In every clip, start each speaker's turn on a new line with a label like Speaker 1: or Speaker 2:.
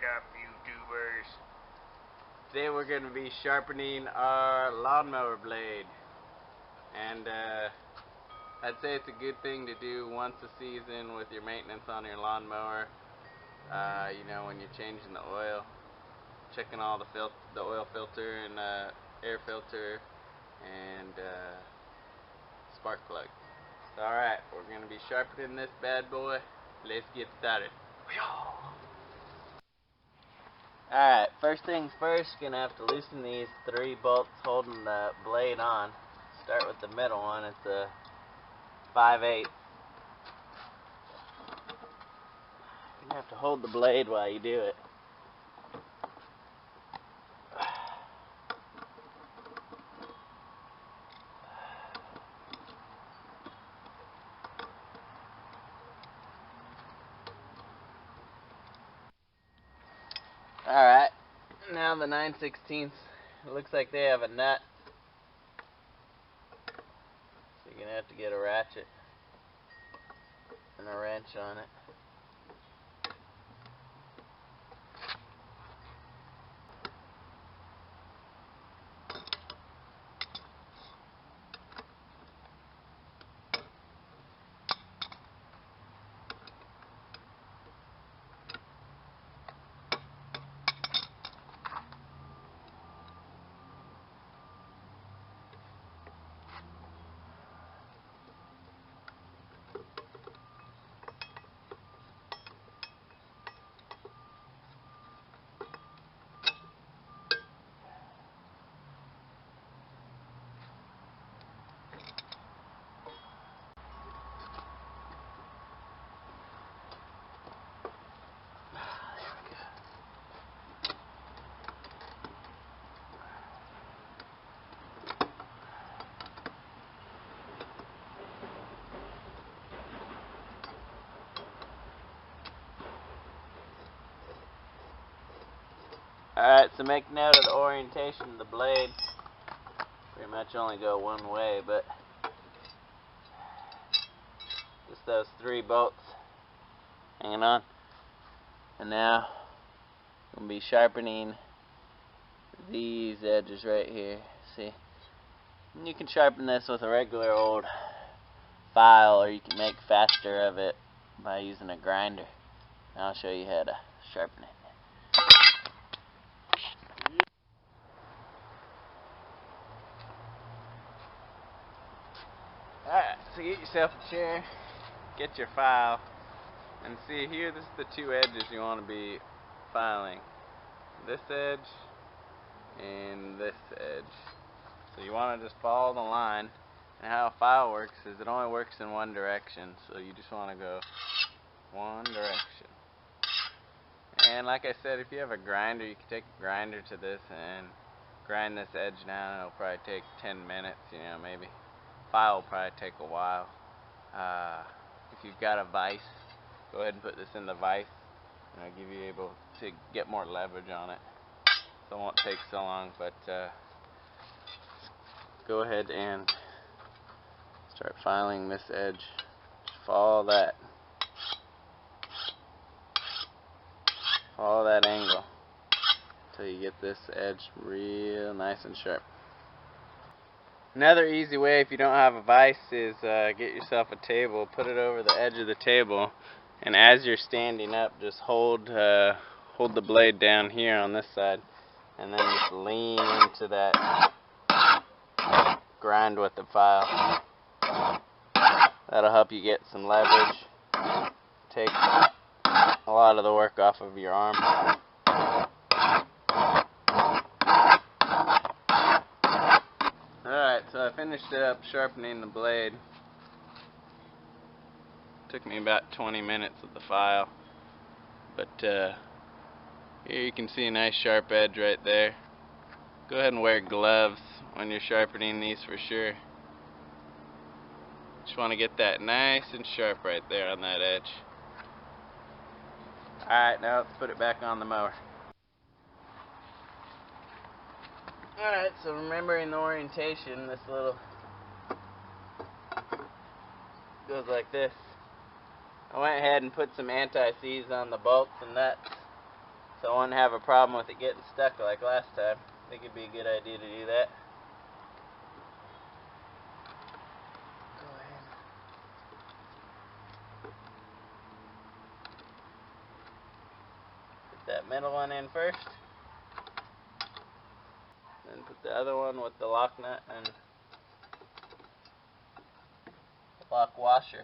Speaker 1: up, YouTubers?
Speaker 2: Today we're going to be sharpening our lawnmower blade, and I'd say it's a good thing to do once a season with your maintenance on your lawnmower. You know, when you're changing the oil, checking all the oil filter and air filter and spark plug. So, alright, we're going to be sharpening this bad boy. Let's get started. Alright, first things first, gonna have to loosen these 3 bolts holding the blade on. Start with the middle one, it's a 5/8. You're gonna have to hold the blade while you do it. Alright, now the 9/16, it looks like they have a nut, so you're going to have to get a ratchet and a wrench on it. Alright, so make note of the orientation of the blade. Pretty much only go one way, but just those 3 bolts hanging on. And now I'm going to be sharpening these edges right here. See? And you can sharpen this with a regular old file, or you can make faster of it by using a grinder. And I'll show you how to sharpen it. Alright, so get yourself a chair, get your file, and see here, this is the 2 edges you want to be filing. This edge and this edge. So you want to just follow the line, and how a file works is it only works in one direction, so you just want to go one direction. And like I said, if you have a grinder, you can take a grinder to this and grind this edge down. It'll probably take 10 minutes, you know, maybe. File will probably take a while. If you've got a vise, go ahead and put this in the vise, and it'll give you able to get more leverage on it, so it won't take so long. But go ahead and start filing this edge. Just follow that angle until you get this edge real nice and sharp. Another easy way, if you don't have a vise, is get yourself a table, put it over the edge of the table, and as you're standing up, just hold the blade down here on this side, and then just lean into that grind with the file. That'll help you get some leverage, take a lot of the work off of your arm. Alright, so I finished up sharpening the blade. Took me about 20 minutes with the file. But here you can see a nice sharp edge right there. Go ahead and wear gloves when you're sharpening these for sure. Just want to get that nice and sharp right there on that edge. Alright, now let's put it back on the mower. Alright, so remembering the orientation, this little goes like this. I went ahead and put some anti-seize on the bolts and nuts So I wouldn't have a problem with it getting stuck like last time. I think it'd be a good idea to do that. Go ahead. Put that middle one in first. Then put the other one with the lock nut and lock washer.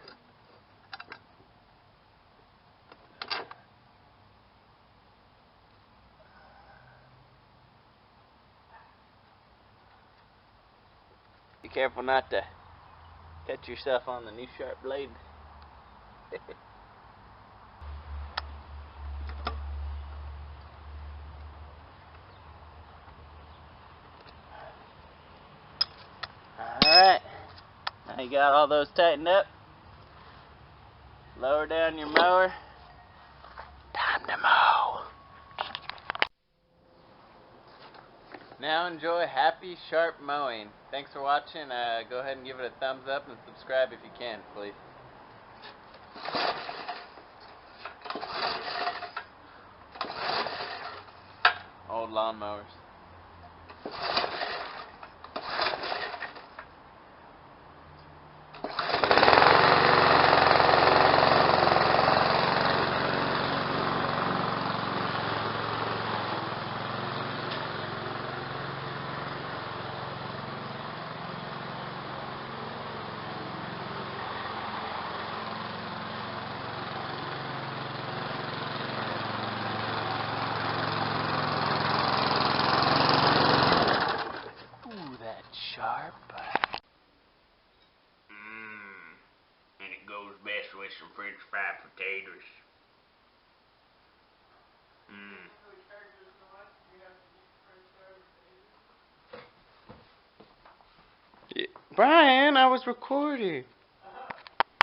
Speaker 2: Be careful not to cut yourself on the new sharp blade. Alright, now you got all those tightened up. Lower down your mower. Time to mow. Now enjoy happy, sharp mowing. Thanks for watching. Go ahead and give it a thumbs up and subscribe if you can, please. Old lawnmowers. Sharp.
Speaker 1: And it goes best with some French fried potatoes.
Speaker 2: Brian, I was recording.